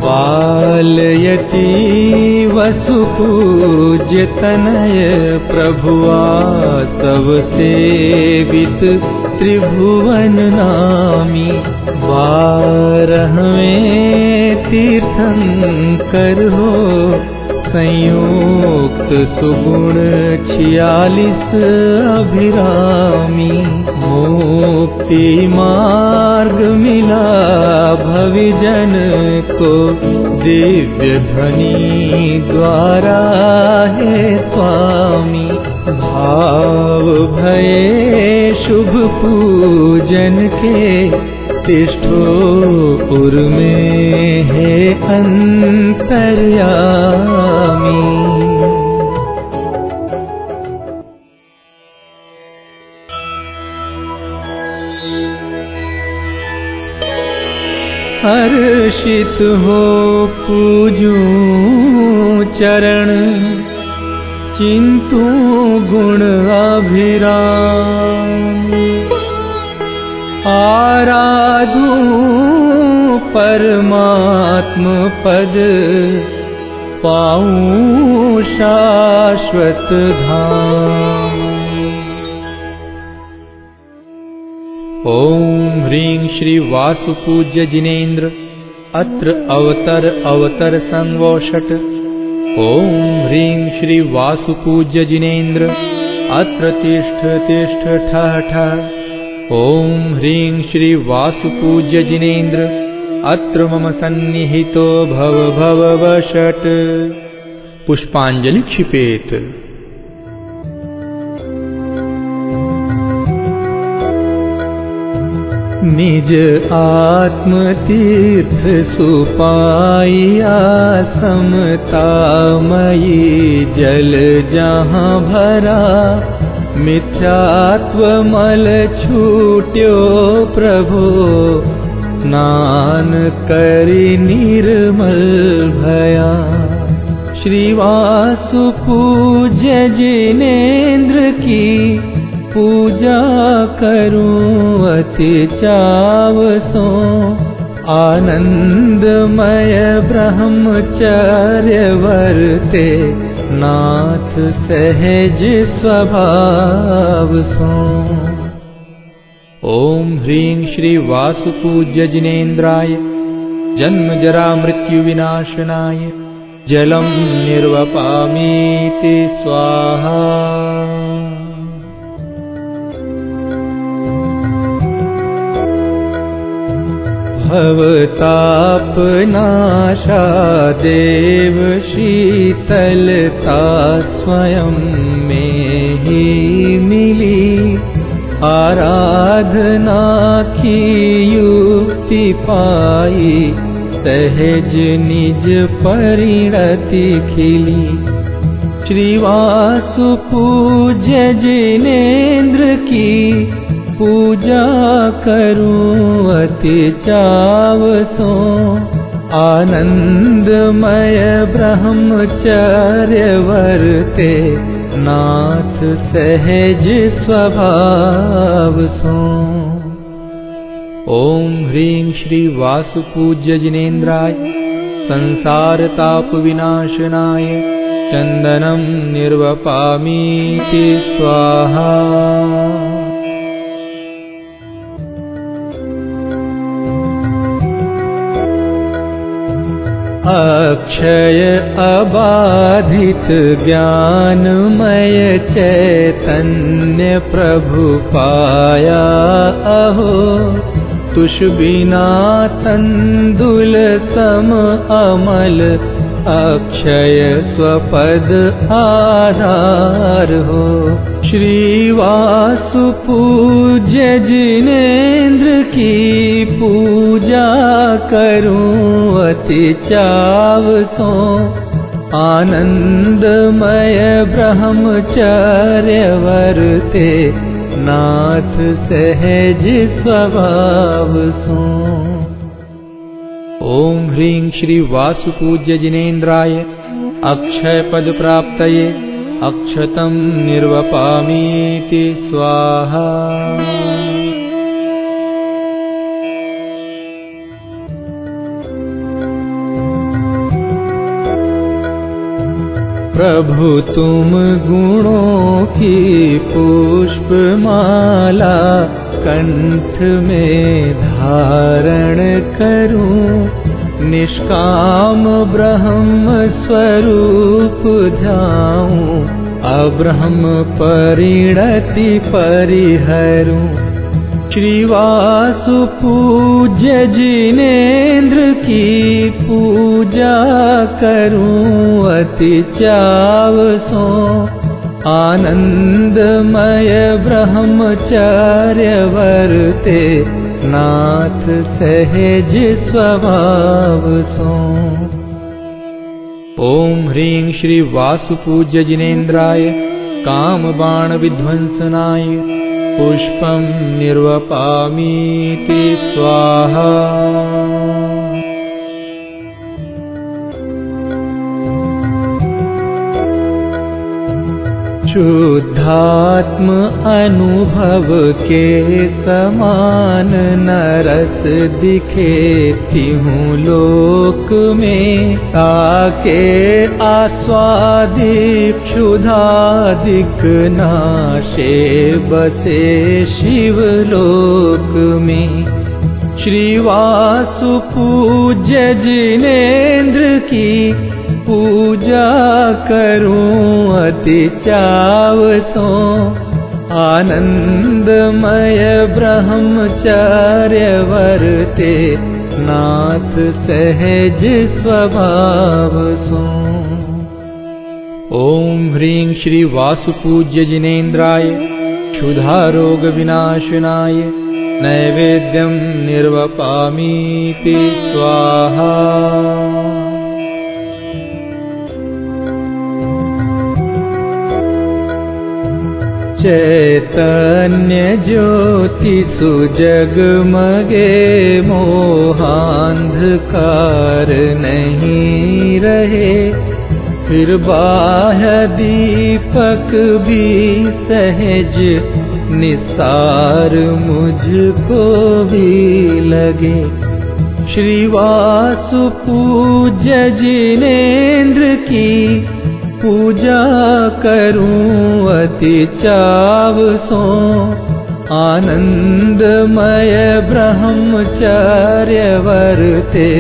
बालयति वसुपूज्य तनय प्रभुआ सब सेवित त्रिभुवन नामी। 12वें तीर्थंकर हो संयुक्त सुगुण 46 अभिरामी। मुक्ति मार्ग मिला भविजन को दिव्य ध्वनि द्वारा है स्वामी। भाव भये शुभ पूजन के तिष्ठो उर में है अंतर्यामी। हर्षित हो पूजूं चरण चिंतु गुण अभिराम। आराधू परमात्म पद पाऊं शाश्वत धाम। ओम ह्रीं श्री वासुपूज्य जिनेन्द्र अत्र अवतर संवोषट। ओम ह्रीं श्री वासुपूज्य जिनेन्द्र अत्र तिष्ठ तिष्ठ ठः ठः। ओम ह्रीं श्री वासुपूज्य जिनेन्द्र अत्र मम सन्निहितो भव भव वषट्। पुष्पांजलि क्षिपेत। निज आत्म तीर्थ सुपाइया समतामयी जल जहाँ भरा। मिथ्यात्व मल छूट्यो प्रभो स्नान करि निर्मल भया। श्री वासुपूज्य जिनेन्द्र की पूजा करूं अति चाव सो। आनंदमय ब्रह्मचर्य वर्ते नाथ सहज स्वभाव सो। ओम ह्रीं श्री वासुपूज्य जिनेन्द्राय जन्म जरा मृत्यु विनाशनाय जलम निर्वपामीति स्वाहा। भवतापनाशा देव शीतलता स्वयं में ही मिली। आराधना की युक्ति पाई सहज निज परिणति खिली। श्री वासुपूज्य जिनेन्द्र की पूजा करूं अति चाव सो। आनंदमय ब्रह्मचर्य वर्ते नाथ सहज स्वभाव सो। ओम ह्रीं श्री वासुपूज्य जिनेन्द्राय संसार ताप विनाशनाय चंदनम निर्वपामीति स्वाहा। अक्षय अबाधित ज्ञानमय चैतन्य प्रभु पाया अहो। तुष बिना तंदुल सम अमल अक्षय स्वपद आधार हो। श्री वासुपूज्य जिनेन्द्र की पूजा करूं अति चाव सो। आनंदमय ब्रह्मचर्य वर्ते नाथ सहज स्वभाव सो। ओम ह्रीं श्री वासुपूज्य जिनेन्द्राय अक्षय पद प्राप्तये अक्षतं निर्वपामीति स्वाहा। प्रभु तुम गुणों की पुष्पमाला कंठ में धारण करूं, निष्काम ब्रह्म स्वरूप ध्याऊं, अब्रह्म परिणति परिहरूं। श्रीवासु पूज्य जिनेन्द्र की पूजा करूं अति चाव सो, आनंदमय ब्रह्मचर्य वर्ते नाथ सहज स्वभाव सो। ओम ह्रीं श्री वासुपूज्य जिनेन्द्राय कामबाण विध्वंसनाय पुष्पं निर्वपामीति स्वाहा। शुद्धात्म अनुभव के समान नरस दिखे तिहूं लोक में, ताके आस्वादिक क्षुधादिक नाशे बसे शिवलोक में। श्रीवासु पूज्य जिनेन्द्र की पूजा करूं अति चाव सो, आनंदमय ब्रह्मचर्य वर्ते नाथ सहज स्वभाव सो। ओम ह्रीं श्री वासुपूज्य जिनेन्द्राय क्षुधा रोग विनाशनाय नैवेद्यं निर्वपामीति स्वाहा। चैतन्य ज्योति सुजगमगे, मोहांधकार नहीं रहे, फिर बाह्य दीपक भी सहज निसार मुझको भी लगे। श्रीवासु पूज्य जिनेन्द्र की पूजा करूं अति चाव सो, आनंदमय ब्रह्मचर्य वर्ते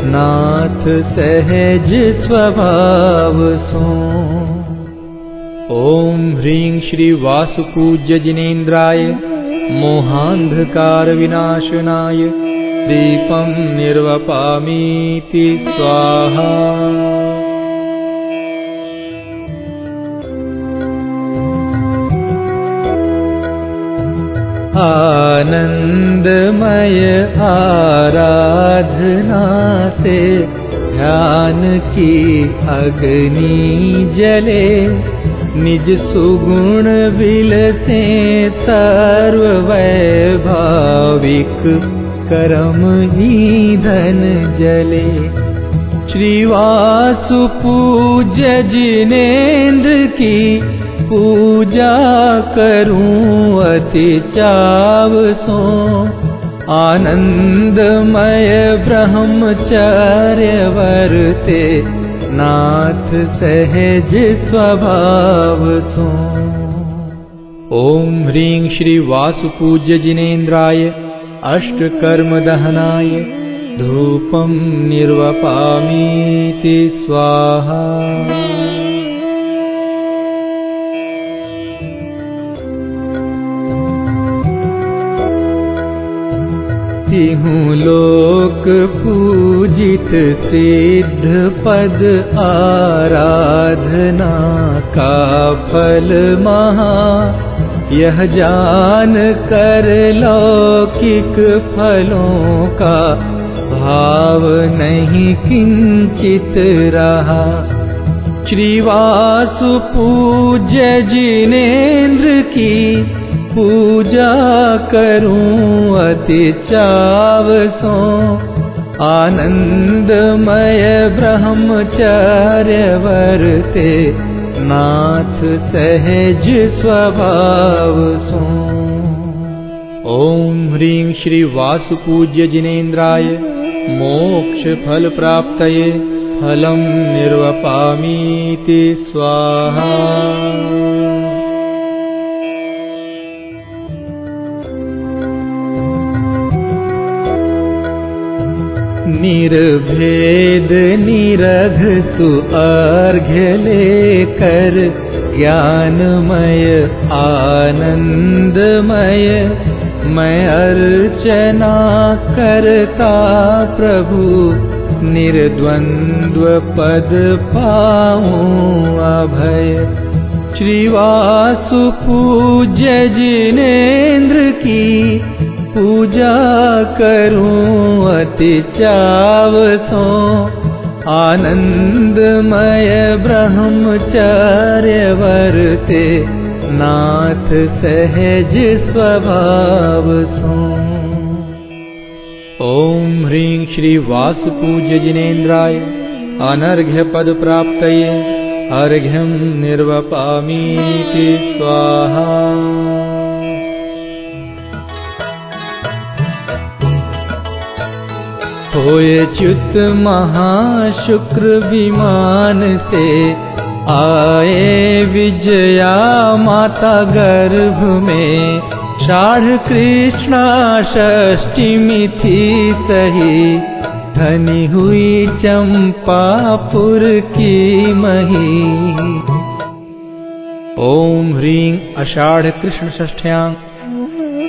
नाथ सहज स्वभाव सो। ओम ह्रीं श्री वासुपूज्य जिनेन्द्राय मोहांधकार विनाशनाय दीपं निर्वपामीति स्वाहा। आनंदमय आराधना से ध्यान की अग्नि जले, निज सुगुण विलसे सर्व वैभाविक कर्म ईंधन जले। श्रीवासु पूज्य जिनेन्द्र की पूजा करूं अति चाव सो, आनंदमय ब्रह्मचर्य वर्ते नाथ सहज स्वभाव सो। ओम ह्रीं श्री वासुपूज्य जिनेन्द्राय अष्टकर्म दहनाय धूपं निर्वपामीति स्वाहा। तिहूं लोक पूजित सिद्ध पद आराधना का फल महा, यह जान कर लौकिक फलों का भाव नहीं किंचित रहा। श्रीवासु पूज्य जिनेन्द्र की पूजा करूं अति चाव सो, आनंदमय ब्रह्मचर्य वर्ते नाथ सहज स्वभाव सो। ओम ह्रीं श्री वासुपूज्य जिनेन्द्राय मोक्ष फल प्राप्तये फलं निर्वपामीति स्वाहा। निर्भेद निरघ सुअर्घ्य लेकर ज्ञानमय आनंदमय मैं अर्चना करता प्रभु निर्द्वंद्व पद पाऊं अभय। श्रीवासु पूज्य जिनेन्द्र की पूजा करूं अति चाव सो आनंदमय ब्रह्मचर्य वर्ते नाथ सहज स्वभाव सो। ओम ह्रीं श्री वासुपूज्य जिनेन्द्राय अनर्घ्य पद प्राप्तये अर्घ्यं निर्वपामीति स्वाहा। होए च्युत महाशुक्र विमान से आए विजया माता गर्भ में षाढ़ कृष्णा षष्ठी थी सही धनी हुई चंपापुर की मही। ओम ह्रीं आषाढ़ कृष्ण षष्ठ्यां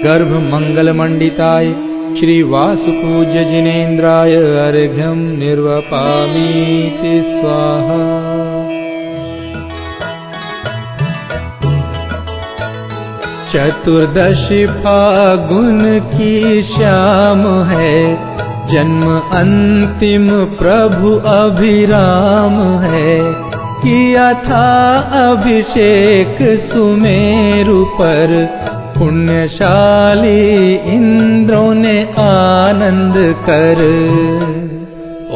गर्भ मंगल मंडिताय श्री वासुपूज्य जिनेन्द्राय अर्घ्यं निर्वपामीति स्वाहा। चतुर्दशी फागुन की श्याम है जन्म अंतिम प्रभु अभिराम है। किया था अभिषेक सुमेरु पर पुण्यशाली इंद्रों ने आनंद कर।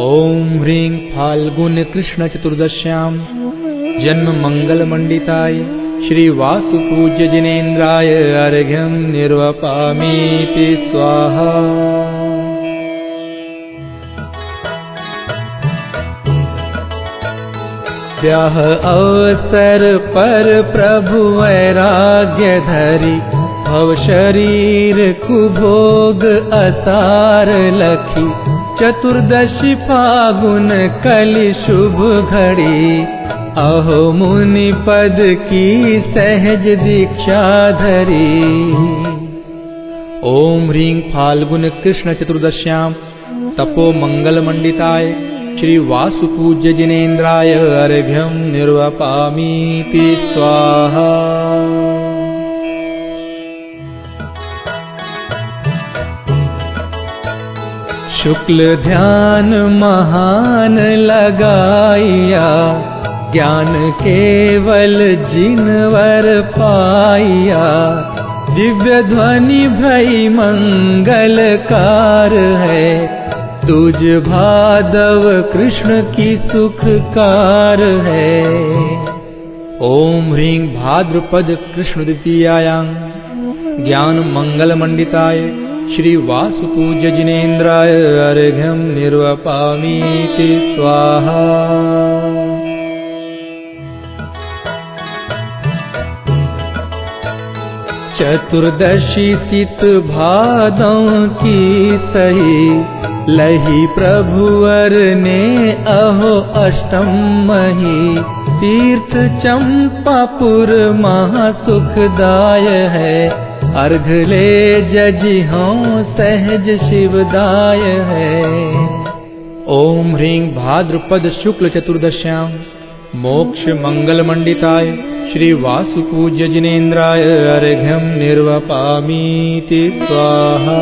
ओम ह्रीं फाल्गुन कृष्ण चतुर्दश्यां जन्म मंगल मंडिताय श्री वासुपूज्य जिनेन्द्राय अर्घ्यं निर्वपामीति स्वाहा। ब्याह अवसर पर प्रभु वैराग्य धरी भव शरीर कुभोग असार लखी। चतुर्दशी फागुन कलि शुभ घड़ी अहो मुनि पद की सहज दीक्षा धरी। ओम ह्रीं फाल्गुन कृष्ण चतुर्दश्यां तपो मंगल मंडिताय श्री वासुपूज्य जिनेन्द्राय अर्घ्यं निर्वपामीति स्वाहा। शुक्ल ध्यान महान लगाइया ज्ञान केवल जिनवर पाइया। दिव्य ध्वनि भई मंगलकार है तुझ भादव कृष्ण की सुखकार है। ओम ह्रीं भाद्रपद कृष्ण द्वितीयायां ज्ञान मंगल मंडिताय श्री वासुपूज्य जिनेन्द्राय अर्घ्यं निर्वपामीति स्वाहा। चतुर्दशी सित भादों की सही लही प्रभुवर ने अहो अष्टम मही। तीर्थ चंपापुर महासुखदाय है अर्घ ले जजिहों सहज शिवदाय है। ओम ह्रीं भाद्रपद शुक्ल चतुर्दश्यां मोक्ष मंगल मंडिताय श्री वासुपूज्य जिनेन्द्राय अर्घ्यं निर्वपामीति स्वाहा।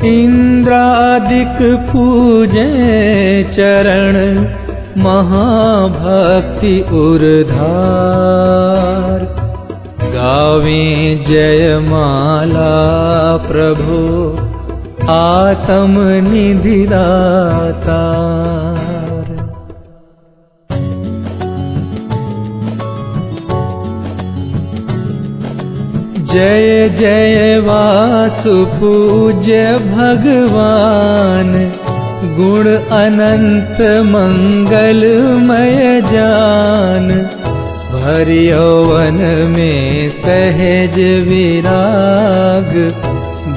इंद्रादिक पूजे चरण महाभक्ति उर्धार। गावें जयमाला प्रभु आत्म निधि दातार। जय जय वासुपूज्य भगवान, गुण अनंत मंगलमय जान। भरि यौवन में सहज विराग,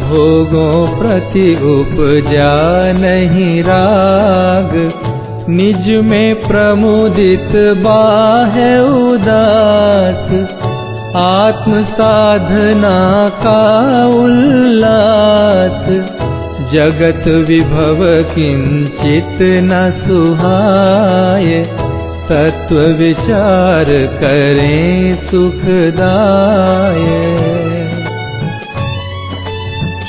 भोगों प्रति उपजा नहीं राग। निज में प्रमुदित बाह्य उदास, आत्म साधना का उल्लास। जगत विभव किंचित न सुहाय, तत्व विचार करें सुखदाय।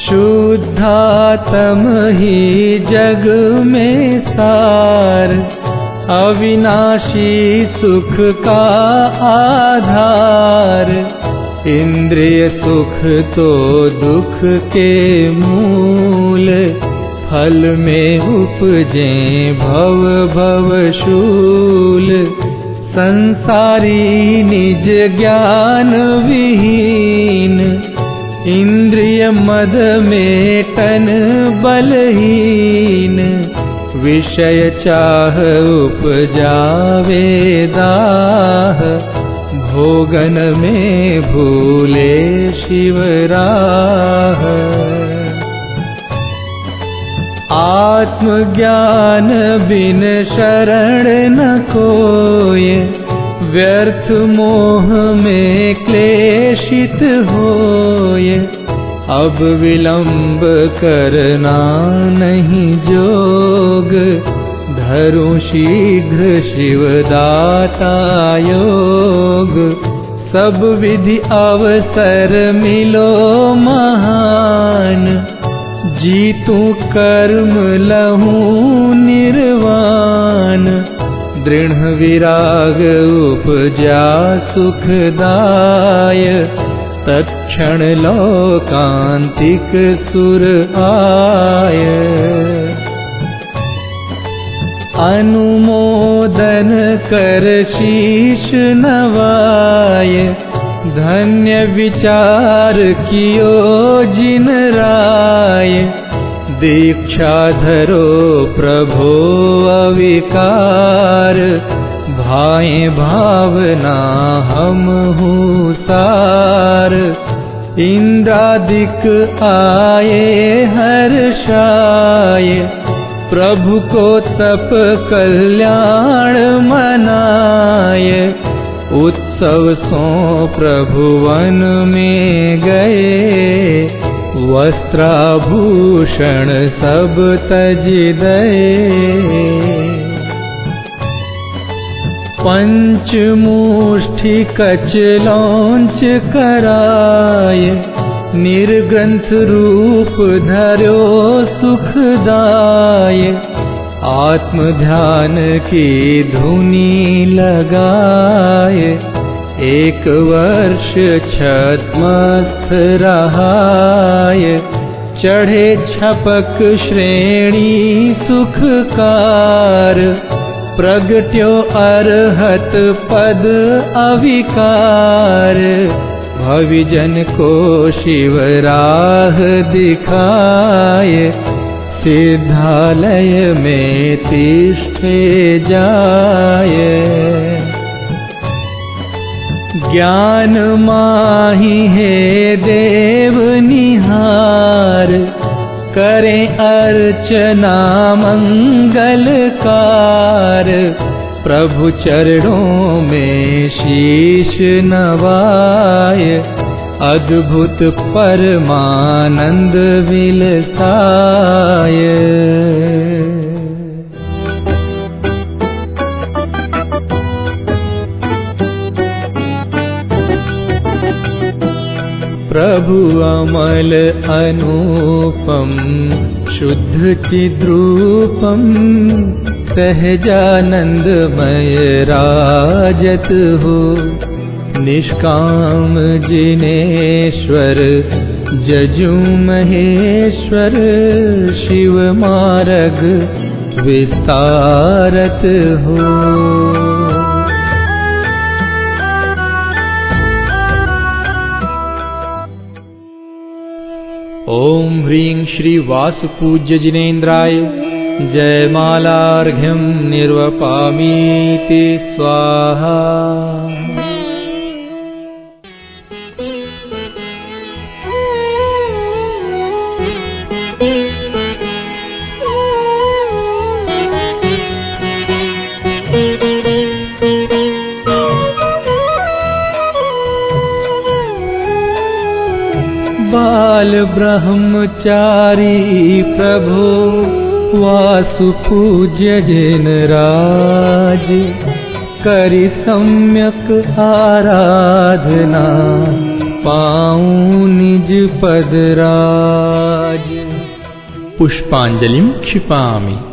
शुद्धात्म ही जग में सार, अविनाशी सुख का आधार। इंद्रिय सुख तो दुख के मूल, फल में उपजे भव भव शूल। संसारी निज ज्ञान विहीन, इंद्रिय मद में तन बलहीन। विषय चाह उपजावे दाह, भोगन में भूले शिव राह। आत्मज्ञान बिन शरण न कोय, व्यर्थ मोह में क्लेशित होय। अब विलंब करना नहीं जोग, धरूं शीघ्र शिव दाता योग। सब विधि अवसर मिलो महान, जीतूं कर्म लहूं निर्वाण। दृढ़ विराग उपजा सुखदाय, तत्क्षण लोकांतिक सुर आय। अनुमोदन कर शीश नवाय, धन्य विचार कियो जिन राय। दीक्षा धरो प्रभो अविकार, भाए भावना हम हूँ सार। इंद्रादिक आए हर्षाय, प्रभु को तप कल्याण मनाय। उत्सव सो प्रभु वन में गए, वस्त्राभूषण सब तज दए। पंचमुष्टि कच लौंच कराय, निर्ग्रंथ रूप धर्यो सुखदाय। आत्म ध्यान की धुनी लगाय, एक वर्ष छद्मस्थ रहाय। चढ़े छपक श्रेणी सुखकार, प्रगट्यो अरहत पद अविकार। भविजन को शिव राह दिखाय, सिद्धालय में तिष्ठे जाय। ज्ञान माही है देव निहार, करें अर्चना मंगलकार। प्रभु चरणों में शीश नवाय, अद्भुत परमानंद विलसाय। प्रभु अमल अनुपम शुद्ध चिद्रूपम, सहजानंदमय राजत हो। निष्काम जिनेश्वर जजु महेश्वर, शिव मार्ग विस्तारत हो। ह्रीं श्री वासुपूज्य जिनेन्द्राय जयमालार्घ्यं निर्वपामीति स्वाहा। बाल ब्रह्मचारी प्रभो वासुपूज्य जिनराज, करि सम्यक आराधना पाऊं निज पदराज। पुष्पांजलिं क्षिपामि।